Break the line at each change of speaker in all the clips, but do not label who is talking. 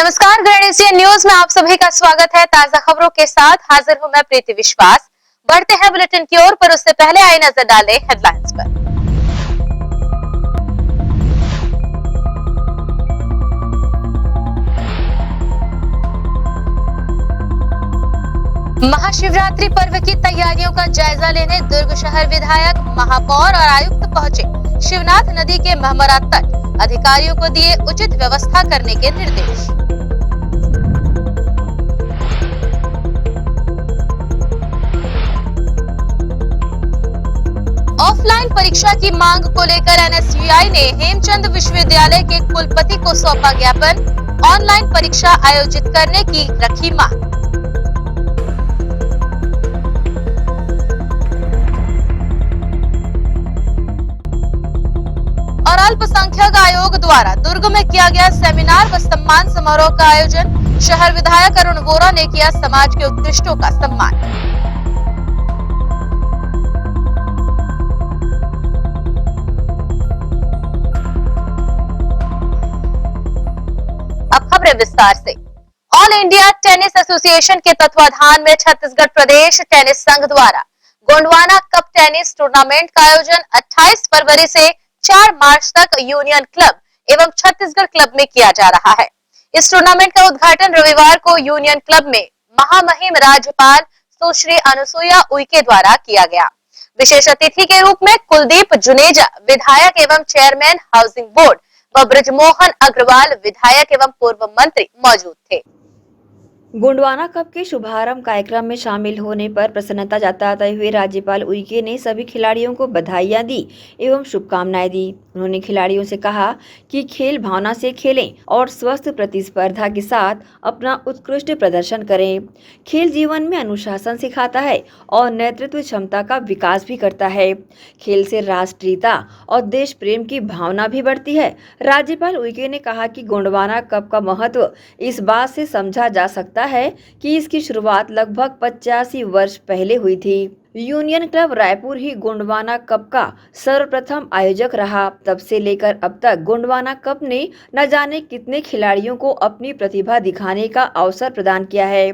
नमस्कार, grand Asia news में आप सभी का स्वागत है। ताजा खबरों के साथ हाजिर हूं मैं प्रीति विश्वास। बढ़ते हैं बुलेटिन की ओर, पर उससे पहले आइए नजर डालें हेडलाइंस पर। महाशिवरात्रि पर्व की तैयारियों का जायजा लेने दुर्ग शहर विधायक, महापौर और आयुक्त पहुंचे। शिवनाथ नदी के महमरा तट अधिकारियों को दिए उचित व्यवस्था करने के निर्देश। ऑफलाइन परीक्षा की मांग को लेकर एनएसयूआई ने हेमचंद विश्वविद्यालय के कुलपति को सौंपा ज्ञापन। ऑनलाइन परीक्षा आयोजित करने की रखी मांग। और अल्पसंख्यक आयोग द्वारा दुर्ग में किया गया सेमिनार व सम्मान समारोह का आयोजन। शहर विधायक अरुण वोरा ने किया समाज के उत्कृष्टों का सम्मान। अब खबरें विस्तार से। ऑल इंडिया टेनिस एसोसिएशन के तत्वाधान में छत्तीसगढ़ प्रदेश टेनिस संघ द्वारा गोंडवाना कप टेनिस टूर्नामेंट का आयोजन 28 फरवरी से 4 मार्च तक यूनियन क्लब एवं छत्तीसगढ़ क्लब में किया जा रहा है। इस टूर्नामेंट का उद्घाटन रविवार को यूनियन क्लब में महामहिम राज्यपाल सुश्री अनुसुईया उइके द्वारा किया गया। विशेष अतिथि के रूप में कुलदीप जुनेजा विधायक एवं चेयरमैन हाउसिंग बोर्ड व ब्रजमोहन अग्रवाल विधायक एवं पूर्व मंत्री मौजूद थे।
गोंडवाना कप के शुभारंभ कार्यक्रम में शामिल होने पर प्रसन्नता जताते हुए राज्यपाल उइके ने सभी खिलाड़ियों को बधाइयां दी एवं शुभकामनाएं दी। उन्होंने खिलाड़ियों से कहा कि खेल भावना से खेलें और स्वस्थ प्रतिस्पर्धा के साथ अपना उत्कृष्ट प्रदर्शन करें। खेल जीवन में अनुशासन सिखाता है और नेतृत्व क्षमता का विकास भी करता है। खेल से राष्ट्रीयता और देश प्रेम की भावना भी बढ़ती है। राज्यपाल उइके ने कहा कि गोंडवाना कप का महत्व इस बात से समझा जा सकता है कि इसकी शुरुआत लगभग 85 वर्ष पहले हुई थी। यूनियन क्लब रायपुर ही गोंडवाना कप का सर्वप्रथम आयोजक रहा। तब से लेकर अब तक गोंडवाना कप ने न जाने कितने खिलाड़ियों को अपनी प्रतिभा दिखाने का अवसर प्रदान किया है।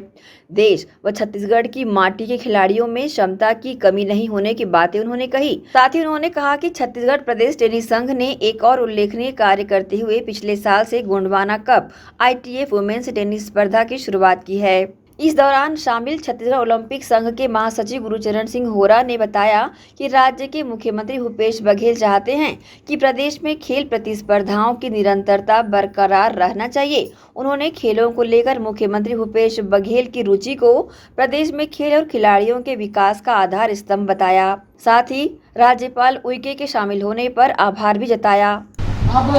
देश व छत्तीसगढ़ की माटी के खिलाड़ियों में क्षमता की कमी नहीं होने की बातें उन्होंने कही। साथ ही उन्होंने कहा कि छत्तीसगढ़ प्रदेश टेनिस संघ ने एक और उल्लेखनीय कार्य करते हुए पिछले साल से Gondwana cup ITF women's tennis स्पर्धा की शुरुआत की है। इस दौरान शामिल छत्तीसगढ़ ओलंपिक संघ के महासचिव गुरुचरण सिंह होरा ने बताया कि राज्य के मुख्यमंत्री भूपेश बघेल चाहते हैं कि प्रदेश में खेल प्रतिस्पर्धाओं की निरंतरता बरकरार रहना चाहिए। उन्होंने खेलों को लेकर मुख्यमंत्री भूपेश बघेल की रुचि को प्रदेश में खेल और खिलाड़ियों के विकास का आधार स्तंभ बताया। साथ ही राज्यपाल उइके के शामिल होने पर आभार भी जताया।
अब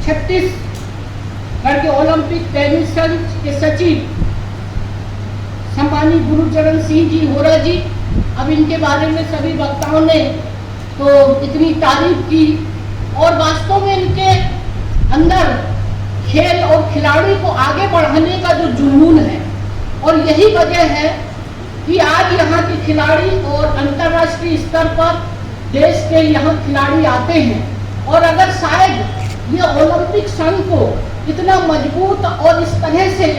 छत्तीसगढ़ के ओलंपिक टेनिस संघ के सचिव सम्मानित गुरुचरण सिंह जी होरा जी, अब इनके बारे में सभी वक्ताओं ने तो इतनी तारीफ की और वास्तव में इनके अंदर खेल और खिलाड़ी को आगे बढ़ाने का जो जुनून है और यही वजह है कि आज यहाँ के खिलाड़ी और अंतर्राष्ट्रीय स्तर पर देश के यहाँ खिलाड़ी आते हैं। और अगर शायद ये ओलंपिक संघ को इतना मजबूत और इस तरह से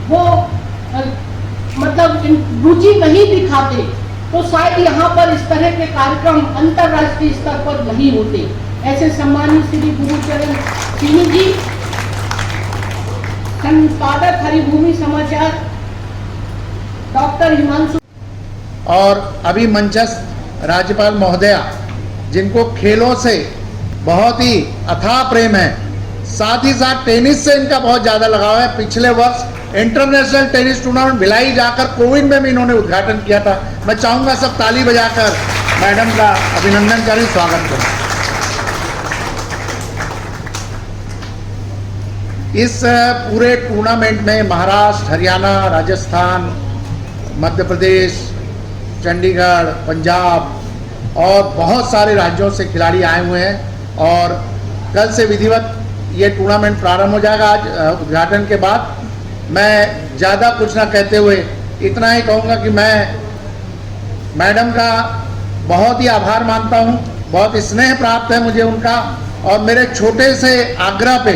वो मतलब रुचि नहीं दिखाते तो शायद यहाँ पर इस तरह के कार्यक्रम अंतर्राष्ट्रीय स्तर पर नहीं होते। ऐसे सम्मानित श्री गुरुचरण सिंह जी, संपादक हरिभूमि समाचार डॉक्टर हिमांशु,
और अभी मंचस्थ राज्यपाल महोदया, जिनको खेलों से बहुत ही अथाह प्रेम है, साथ ही साथ टेनिस से इनका बहुत ज़्यादा लगाव है। पिछले वर्ष इंटरनेशनल टेनिस टूर्नामेंट भिलाई जाकर कोविड में भी इन्होंने उद्घाटन किया था। मैं चाहूँगा सब ताली बजाकर मैडम का अभिनंदन करें, स्वागत करें। इस पूरे टूर्नामेंट में महाराष्ट्र, हरियाणा, राजस्थान, मध्य प्रदेश, चंडीगढ़, पंजाब और बहुत सारे राज्यों से खिलाड़ी आए हुए हैं और कल से विधिवत ये टूर्नामेंट प्रारंभ हो जाएगा। आज उद्घाटन के बाद मैं ज़्यादा कुछ ना कहते हुए इतना ही कहूँगा कि मैं मैडम का बहुत ही आभार मानता हूँ, बहुत स्नेह प्राप्त है मुझे उनका, और मेरे छोटे से आग्रह पे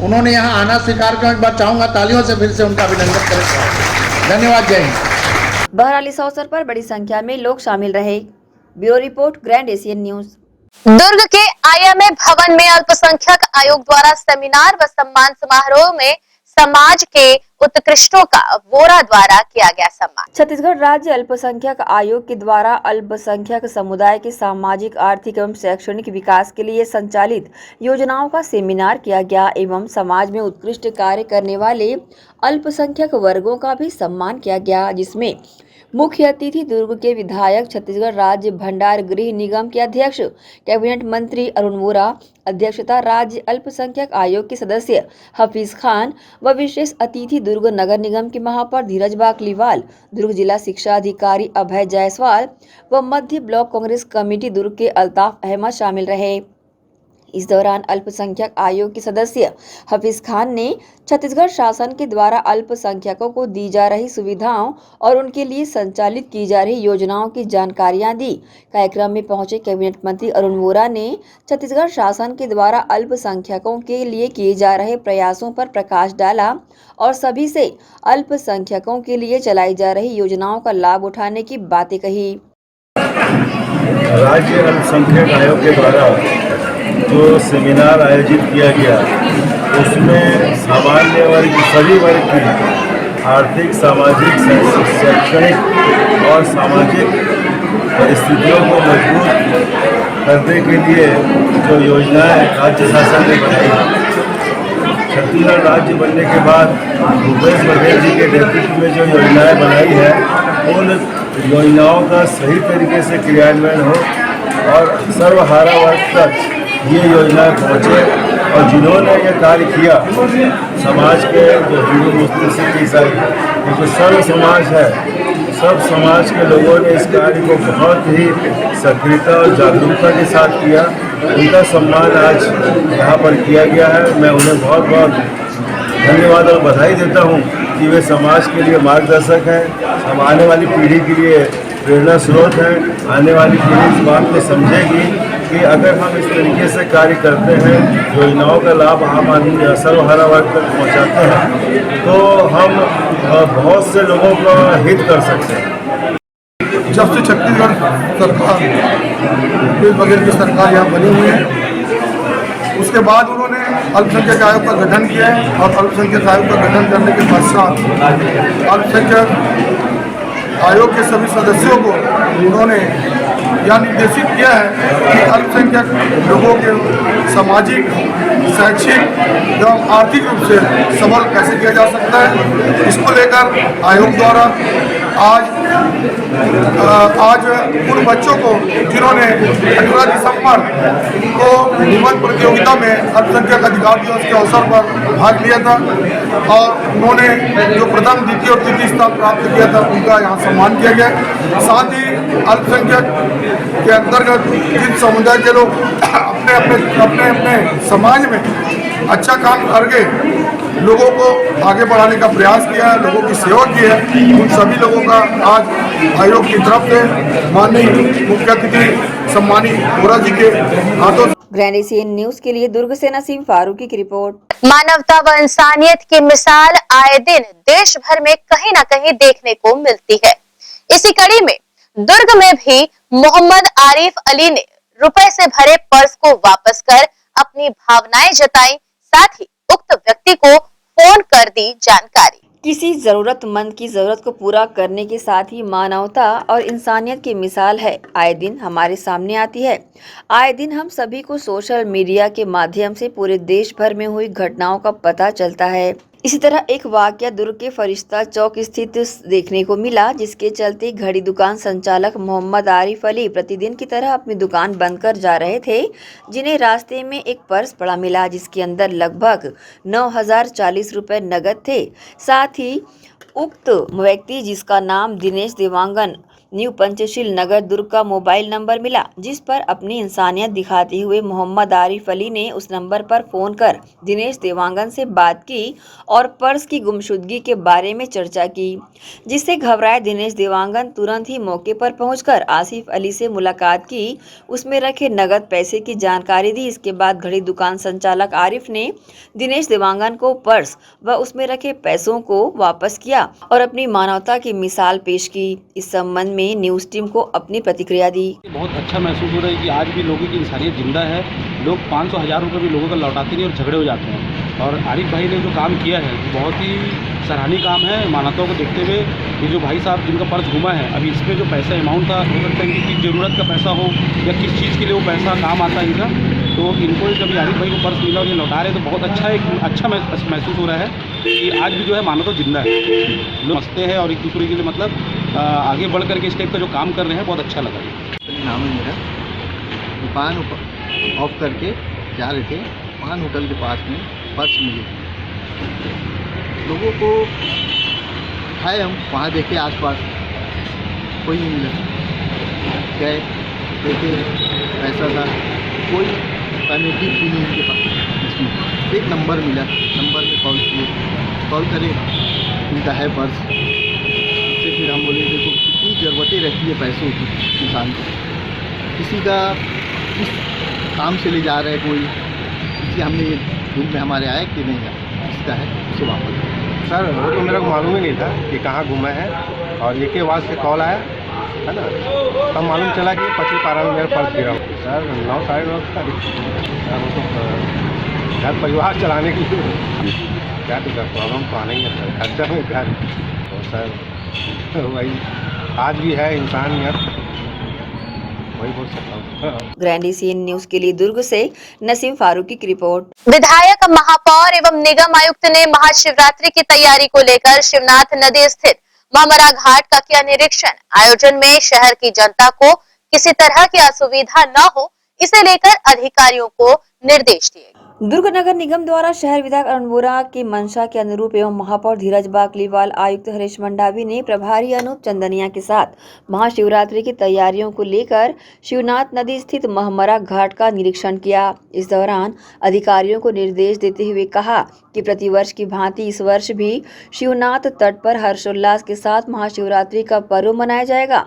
उन्होंने यहाँ आना स्वीकार किया। एक बार चाहूंगा तालियों से फिर से उनका अभिनंदन करें। धन्यवाद। जय हिंद।
बहरहाल इस अवसर पर बड़ी संख्या में लोग शामिल रहे। Bureau report, grand Asian news.
Durg के IMA भवन में अल्पसंख्यक आयोग द्वारा सेमिनार व सम्मान समारोह में समाज के उत्कृष्टों का वोरा द्वारा किया गया सम्मान।
छत्तीसगढ़ राज्य अल्पसंख्यक आयोग के द्वारा अल्पसंख्यक समुदाय के सामाजिक, आर्थिक एवं शैक्षणिक विकास के लिए संचालित योजनाओं का सेमिनार किया गया एवं समाज में उत्कृष्ट कार्य करने वाले अल्पसंख्यक वर्गों का भी सम्मान किया गया, जिसमें मुख्य अतिथि दुर्ग के विधायक, छत्तीसगढ़ राज्य भंडार गृह निगम के अध्यक्ष, कैबिनेट मंत्री अरुण वोरा, अध्यक्षता राज्य अल्पसंख्यक आयोग के सदस्य हफीज खान व विशेष अतिथि दुर्ग नगर निगम के महापौर धीरज बाकलीवाल, दुर्ग जिला शिक्षा अधिकारी अभय जायसवाल व मध्य ब्लॉक कांग्रेस कमेटी दुर्ग के अल्ताफ अहमद शामिल रहे। इस दौरान अल्पसंख्यक आयोग के सदस्य हफीज खान ने छत्तीसगढ़ शासन के द्वारा अल्पसंख्यकों को दी जा रही सुविधाओं और उनके लिए संचालित की जा रही योजनाओं की जानकारियां दी। कार्यक्रम में पहुंचे कैबिनेट मंत्री अरुण वोरा ने छत्तीसगढ़ शासन के द्वारा अल्पसंख्यकों के लिए किए जा रहे प्रयासों पर प्रकाश डाला और सभी से अल्पसंख्यकों के लिए चलाई जा रही योजनाओं का लाभ उठाने की बातें कही।
राज्य अल्पसंख्यक आयोग के द्वारा जो सेमिनार आयोजित किया गया उसमें सामान्य वर्ग सभी वर्ग की आर्थिक, सामाजिक, शैक्षणिक और सामाजिक परिस्थितियों को मजबूत करने के लिए जो योजनाएं राज्य शासन ने बनाई, छत्तीसगढ़ राज्य बनने के बाद भूपेश बघेल जी के नेतृत्व में जो योजनाएं बनाई है उन योजनाओं का सही तरीके से क्रियान्वयन हो और सर्वहारा वर्ग तक ये योजनाएं पहुँचे और जिन्होंने ये कार्य किया समाज के जो हिंदू, मुस्लिम, सिख, ईसाई, ये जो सर्व समाज है, सब समाज के लोगों ने इस कार्य को बहुत ही सक्रियता और जागरूकता के साथ किया। उनका सम्मान आज यहाँ पर किया गया है। मैं उन्हें बहुत बहुत धन्यवाद और बधाई देता हूँ कि वे समाज के लिए मार्गदर्शक हैं, हम आने वाली पीढ़ी के लिए प्रेरणा स्रोत हैं। आने वाली पीढ़ी इस बात को समझेगी कि अगर हम इस तरीके से कार्य करते हैं, योजनाओं का लाभ आम आदमी या सर्वहारा वर्ग तक पहुँचाते हैं, तो हम बहुत से लोगों का हित कर सकते हैं।
जब से छत्तीसगढ़ सरकार, भूपेश बघेल की सरकार यहाँ बनी हुई है, उसके बाद उन्होंने अल्पसंख्यक आयोग का गठन किया है और अल्पसंख्यक आयोग का गठन करने के पश्चात अल्पसंख्यक आयोग के सभी सदस्यों को उन्होंने यह निर्देशित किया है कि अल्पसंख्यक लोगों के सामाजिक, शैक्षिक एवं आर्थिक रूप से सबल कैसे किया जा सकता है। इसको लेकर आयोग द्वारा आज उन बच्चों को जिन्होंने 18 दिसंबर को निबंध प्रतियोगिता में अल्पसंख्यक अधिकार दिवस के अवसर पर भाग लिया था और उन्होंने जो प्रथम, द्वितीय और तृतीय स्थान प्राप्त किया था, उनका यहाँ सम्मान किया गया। साथ ही अल्पसंख्यक के अंतर्गत जिन समुदाय के लोग अपने समाज में अच्छा काम करके लोगों को आगे बढ़ाने का प्रयास किया है, लोगों की सेवा की है, उन सभी लोगों का आज आयोग की तरफ से माननीय मुख्य अतिथि सम्मानित वोरा जी के हाथों।
ग्रैंड एशियन न्यूज के लिए दुर्ग से नसीम फारूकी की रिपोर्ट।
मानवता व इंसानियत की मिसाल आए दिन देश भर में कहीं न कहीं देखने को मिलती है। इसी कड़ी में दुर्ग में भी मोहम्मद आरिफ अली ने रुपए से भरे पर्स को वापस कर अपनी भावनाएं जताई, साथ ही उक्त व्यक्ति को फोन कर दी जानकारी।
किसी जरूरतमंद की जरूरत को पूरा करने के साथ ही मानवता और इंसानियत की मिसाल है आए दिन हमारे सामने आती है। आए दिन हम सभी को सोशल मीडिया के माध्यम से पूरे देश भर में हुई घटनाओं का पता चलता है। इसी तरह एक वाकया दुर्ग के फरिश्ता चौक स्थित देखने को मिला, जिसके चलते घड़ी दुकान संचालक मोहम्मद आरिफ अली प्रतिदिन की तरह अपनी दुकान बंद कर जा रहे थे, जिन्हें रास्ते में एक पर्स पड़ा मिला, जिसके अंदर लगभग 9,040 रुपए नगद थे। साथ ही उक्त व्यक्ति, जिसका नाम दिनेश देवांगन न्यू पंचशील नगर दुर्ग का मोबाइल नंबर मिला, जिस पर अपनी इंसानियत दिखाते हुए मोहम्मद आरिफ अली ने उस नंबर पर फोन कर दिनेश देवांगन से बात की और पर्स की गुमशुदगी के बारे में चर्चा की, जिससे घबराए दिनेश देवांगन तुरंत ही मौके पर पहुंचकर आसिफ अली से मुलाकात की, उसमें रखे नगद पैसे की जानकारी दी। इसके बाद घड़ी दुकान संचालक आरिफ ने दिनेश देवांगन को पर्स व उसमें रखे पैसों को वापस किया और अपनी मानवता की मिसाल पेश की। इस संबंध में न्यूज टीम को अपनी प्रतिक्रिया दी।
बहुत अच्छा महसूस हो रहा है कि आज भी लोगों की इंसानियत जिंदा है। लोग 500-1000 रुपये भी लोगों को लौटाते नहीं और झगड़े हो जाते हैं। और आरिफ भाई ने जो काम किया है बहुत ही सराहनीय काम है। मानवता को देखते हुए ये जो भाई साहब जिनका पर्स घुमा है, अभी इसमें जो पैसा अमाउंट था, हो सकता है कि ज़रूरत का पैसा हो या किस चीज़ के लिए वो पैसा काम आता है इनका, तो इनको जब आरिफ भाई को पर्स मिला और ये लौटा रहे तो बहुत अच्छा महसूस हो रहा है कि आज भी जो है मानवता जिंदा है। लोग हंसते हैं और एक दूसरे के लिए मतलब आगे बढ़ करके इस टाइप का जो काम कर रहे हैं बहुत अच्छा लगा।
नाम है मेरा। दुकान ऑफ करके जा रहे थे, पान होटल के पास में पर्स मिली। लोगों को उठाए, हम वहाँ देखे आसपास कोई नहीं मिला। गए देखे पैसा था, कोई पेनल्टी भी नहीं उनके पास। इसमें एक नंबर मिला, नंबर में कॉल किए, कॉल करे उनका है पर्स। उससे फिर हम बोले देखो कितनी ज़रूरतें रहती है पैसों की इंसान को। किसी का किस काम से ले जा रहे हैं, कोई किसी हमने दिन में हमारे आया कि नहीं है, किसका है उसे वापस।
सर वो तो मेरे को मालूम ही नहीं था कि कहाँ घूमा है, और एक के बाद से कॉल आया है ना, तब मालूम चला कि पचली पारा में मेरा पर्स गिरा। सर 9 साढ़े 9 तारीख सर वो तो घर परिवार चलाने के लिए क्या तो सर प्रॉब्लम तो आना ही है सर, खर्चा में घर तो सर वही आज भी है इंसानियत, वही बोल सकता हूँ।
ग्रैंडी सीएन न्यूज के लिए दुर्ग से नसीम फारूकी की रिपोर्ट।
विधायक, महापौर एवं निगम आयुक्त ने महाशिवरात्रि की तैयारी को लेकर शिवनाथ नदी स्थित महमरा घाट का किया निरीक्षण। आयोजन में शहर की जनता को किसी तरह की असुविधा न हो, इसे लेकर अधिकारियों को निर्देश दिए।
दुर्ग नगर निगम द्वारा शहर विधायक अरुण वोरा की मंशा के अनुरूप एवं महापौर धीरज बाकलीवाल, आयुक्त हरीश मंडावी ने प्रभारी अनूप चंदनिया के साथ महाशिवरात्रि की तैयारियों को लेकर शिवनाथ नदी स्थित महमरा घाट का निरीक्षण किया। इस दौरान अधिकारियों को निर्देश देते हुए कहा कि प्रतिवर्ष की भांति इस वर्ष भी शिवनाथ तट पर हर्षोल्लास के साथ महाशिवरात्रि का पर्व मनाया जाएगा।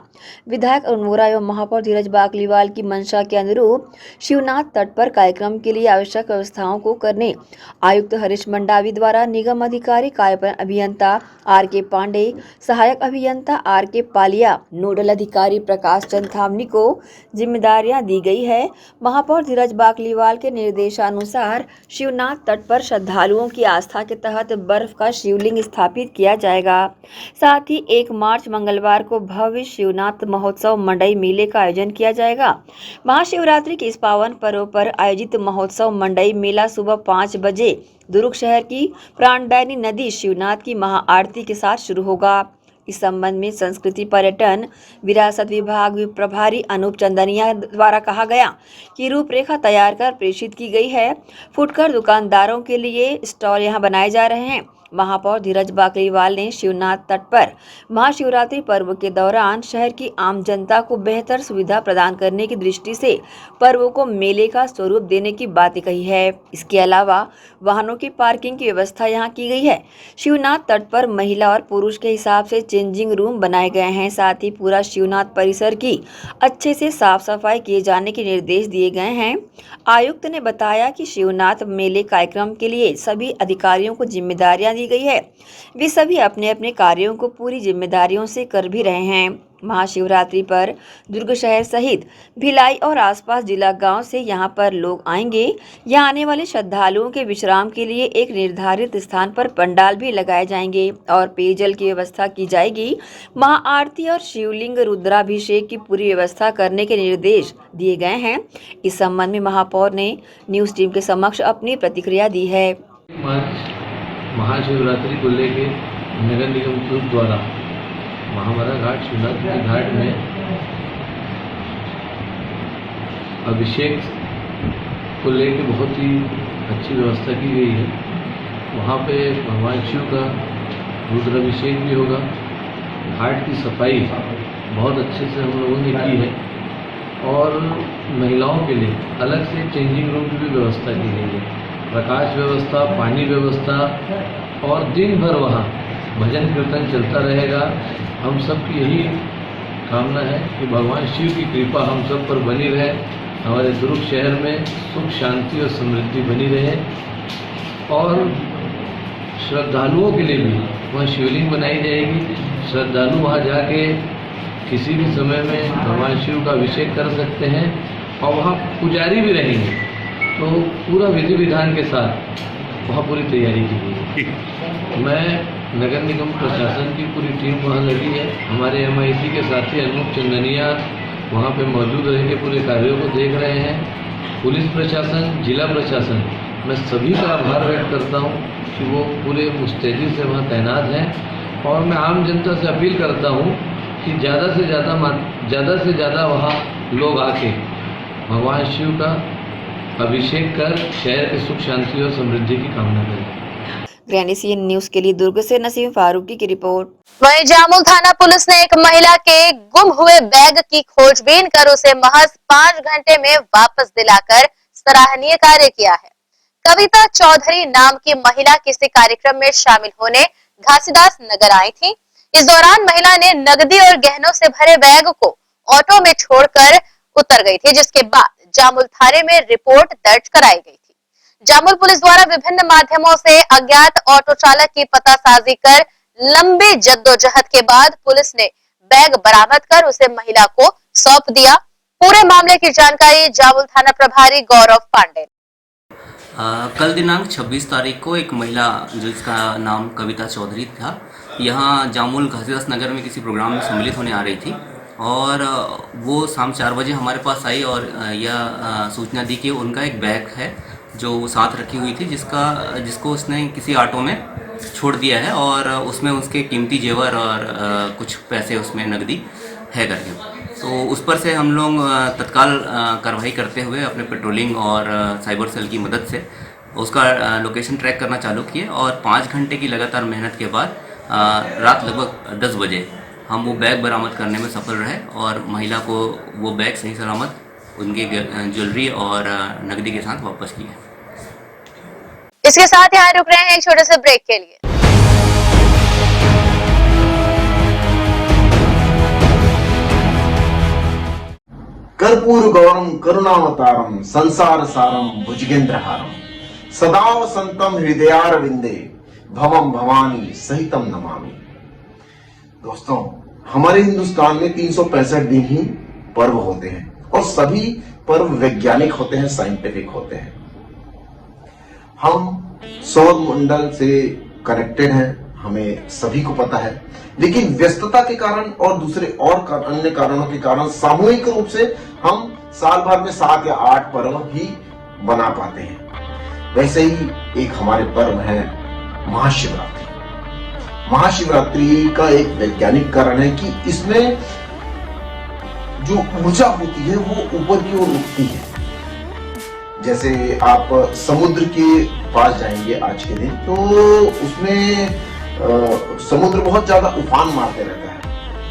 विधायक अरुण वोरा एवं महापौर धीरज बाकलीवाल की मंशा के अनुरूप शिवनाथ तट पर कार्यक्रम के लिए आवश्यक व्यवस्थाओं को करने आयुक्त हरीश मंडावी द्वारा निगम अधिकारी, कार्यपालन अभियंता आर.के. पांडे, सहायक अभियंता आर.के. पालिया, नोडल अधिकारी प्रकाश चंद थामनी को जिम्मेदारियां दी गई है। महापौर धीरज बाकलीवाल के निर्देशानुसार शिवनाथ तट पर श्रद्धालुओं की आस्था के तहत बर्फ का शिवलिंग स्थापित किया जाएगा। साथ ही 1 मार्च मंगलवार को भव्य शिवनाथ महोत्सव मंडई मेले का आयोजन किया जाएगा। महाशिवरात्रि के इस पावन पर्व पर आयोजित महोत्सव मंडई मेला सुबह 5 बजे दुर्ग शहर की प्राणदायिनी नदी शिवनाथ की महाआरती के साथ शुरू होगा। इस संबंध में संस्कृति पर्यटन विरासत विभाग प्रभारी अनूप चंदनिया द्वारा कहा गया कि रूपरेखा तैयार कर प्रेषित की गई है। फुटकर दुकानदारों के लिए स्टॉल यहां बनाए जा रहे हैं। महापौर धीरज बाकलीवाल ने शिवनाथ तट पर महाशिवरात्रि पर्व के दौरान शहर की आम जनता को बेहतर सुविधा प्रदान करने की दृष्टि से पर्व को मेले का स्वरूप देने की बात कही है। इसके अलावा वाहनों की पार्किंग की व्यवस्था यहां की गई है। शिवनाथ तट पर महिला और पुरुष के हिसाब से चेंजिंग रूम बनाए गए हैं। साथ ही पूरा शिवनाथ परिसर की अच्छे से साफ सफाई किए जाने के निर्देश दिए गए हैं। आयुक्त ने बताया कि शिवनाथ मेले कार्यक्रम के लिए सभी अधिकारियों को जिम्मेदारियां दी गई है। वे सभी अपने अपने कार्यों को पूरी जिम्मेदारियों से कर भी रहे हैं। महाशिवरात्रि पर दुर्ग शहर सहित भिलाई और आसपास जिला गांव से यहां पर लोग आएंगे। यहां आने वाले श्रद्धालुओं के विश्राम के लिए एक निर्धारित स्थान पर पंडाल भी लगाए जाएंगे और पेयजल की व्यवस्था की जाएगी। महाआरती और शिवलिंग रुद्राभिषेक की पूरी व्यवस्था करने के निर्देश दिए गए हैं। इस संबंध में महापौर ने न्यूज टीम के समक्ष अपनी प्रतिक्रिया दी है।
महाशिवरात्रि को लेकर नगर निगम दुर्ग द्वारा महामरा घाट शिवनाथ घाट में अभिषेक को लेकर बहुत ही अच्छी व्यवस्था की गई है। वहाँ पे भगवान शिव का रुद्राभिषेक भी होगा। घाट की सफाई बहुत अच्छे से हम लोगों ने की है और महिलाओं के लिए अलग से चेंजिंग रूम की भी व्यवस्था की गई है। प्रकाश व्यवस्था, पानी व्यवस्था और दिन भर वहाँ भजन कीर्तन चलता रहेगा। हम सब की यही कामना है कि भगवान शिव की कृपा हम सब पर बनी रहे, हमारे दुर्ग शहर में सुख शांति और समृद्धि बनी रहे और श्रद्धालुओं के लिए भी वहाँ शिवलिंग बनाई जाएगी। श्रद्धालु वहाँ जाके किसी भी समय में भगवान शिव का अभिषेक कर सकते हैं और वहाँ पुजारी भी रहेंगे, तो पूरा विधि विधान के साथ वहाँ पूरी तैयारी की गई है। मैं नगर निगम प्रशासन की पूरी टीम वहाँ लगी है। हमारे MIC के साथी अनूप चंदनिया वहाँ पे मौजूद रह के पूरे कार्यों को देख रहे हैं। पुलिस प्रशासन, जिला प्रशासन, मैं सभी का आभार व्यक्त करता हूँ कि वो पूरे मुस्तैदी से वहाँ तैनात हैं और मैं आम जनता से अपील करता हूँ कि ज़्यादा से ज़्यादा वहाँ लोग आके भगवान शिव का अभिषेक कर शहर के सुख शांति और समृद्धि की कामना करें।
ग्रैंड न्यूज़ के लिए दुर्ग से नसीम फारूकी की रिपोर्ट।
वहीं जामुल थाना पुलिस ने एक महिला के गुम हुए बैग की खोजबीन कर उसे महज 5 घंटे में वापस दिलाकर सराहनीय कार्य किया है। कविता चौधरी नाम की महिला किसी कार्यक्रम में शामिल होने घासीदास नगर आई थी। इस दौरान महिला ने नकदी और गहनों से भरे बैग को ऑटो में छोड़कर उतर गई थी, जिसके बाद जामुल थाने में रिपोर्ट दर्ज कराई गई थी। जामुल पुलिस द्वारा विभिन्न माध्यमों से अज्ञात ऑटो चालक की पतासाजी कर लंबी जद्दोजहद के बाद पुलिस ने बैग बरामद कर उसे महिला को सौंप दिया। पूरे मामले की जानकारी जामुल थाना प्रभारी गौरव पांडे।
कल दिनांक 26 तारीख को एक महिला जिसका नाम कविता चौधरी था, यहाँ जामुल घासीदास नगर में किसी प्रोग्राम में सम्मिलित होने आ रही थी और वो शाम 4 बजे हमारे पास आई और यह सूचना दी कि उनका एक बैग है जो साथ रखी हुई थी, जिसको उसने किसी ऑटो में छोड़ दिया है और उसमें उसके कीमती जेवर और कुछ पैसे उसमें नकदी है करके। तो उस पर से हम लोग तत्काल कार्रवाई करते हुए अपने पेट्रोलिंग और साइबर सेल की मदद से उसका लोकेशन ट्रैक करना चालू किए और 5 घंटे की लगातार मेहनत के बाद रात लगभग 10 बजे हम वो बैग बरामद करने में सफल रहे और महिला को वो बैग सही सलामत उनकी ज्वेलरी और नकदी के साथ वापस किया।
इसके साथ यहाँ रुक रहे हैं एक छोटे से ब्रेक के लिए।
कर्पूर गौरम करुणावतारम संसार सारम भुजगेंद्रहारम सदा वसंतम हृदयारविंदे भवम भवानी सहितम नमामि। दोस्तों, हमारे हिंदुस्तान में 365 दिन ही पर्व होते हैं और सभी पर्व वैज्ञानिक होते हैं, साइंटिफिक होते हैं। हम सौर मंडल से कनेक्टेड हैं, हमें सभी को पता है, लेकिन व्यस्तता के कारण और दूसरे और अन्य कारणों के कारण सामूहिक रूप से हम साल भर में 7 या 8 पर्व ही बना पाते हैं। वैसे ही एक हमारे पर्व है महाशिवरात्रि। महाशिवरात्रि का एक वैज्ञानिक कारण है कि इसमें जो ऊर्जा होती है वो ऊपर की ओर उठती है। जैसे आप समुद्र के पास जाएंगे आज के दिन, तो उसमें समुद्र बहुत ज्यादा उफान मारते रहता है,